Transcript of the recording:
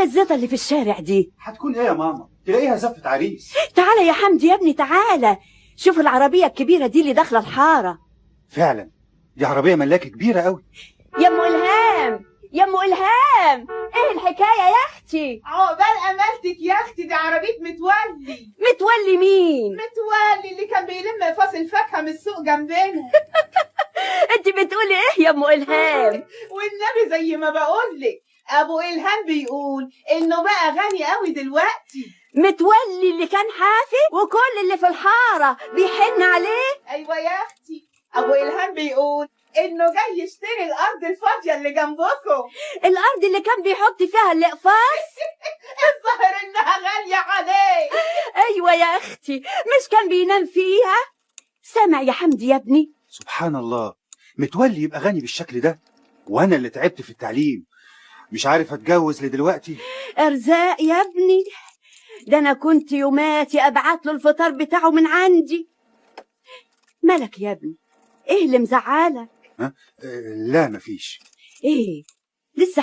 الزيطة اللي في الشارع دي؟ هتكون ايه يا ماما؟ تلاقيها زفة عريس. تعالى يا حمدي يا ابني، تعالى شوف العربية الكبيرة دي اللي داخلة الحارة. فعلا دي عربية ملاكة كبيرة قوي. يا ام الهام، يا ام الهام، ايه الحكاية يا اختي؟ عقبال امالتك يا اختي، دي عربية متولي. متولي مين؟ متولي اللي كان بيلم فاصل الفاكهة من السوق جنبنا. انت بتقولي ايه يا ام الهام؟ والنبي زي ما بقولك، ابو الهام بيقول انه بقى غني قوي دلوقتي. متولي اللي كان حافي وكل اللي في الحارة بيحن عليه؟ ايوه يا اختي، ابو الهام بيقول انه جاي يشتري الارض الفاضيه اللي جنبكم. الارض اللي كان بيحط فيها الاقفاص؟ الظاهر انها غاليه عليه. ايوه يا اختي، مش كان بينام فيها؟ سامع يا حمدي يا ابني؟ سبحان الله، متولي يبقى غني بالشكل ده، وانا اللي تعبت في التعليم مش عارف اتجوز لدلوقتي. ارزاق يا ابني، ده انا كنت يوماتي ابعت له الفطار بتاعه من عندي. مالك يا ابني؟ ايه اللي مزعلك؟ ها؟ لا مفيش. ايه لسه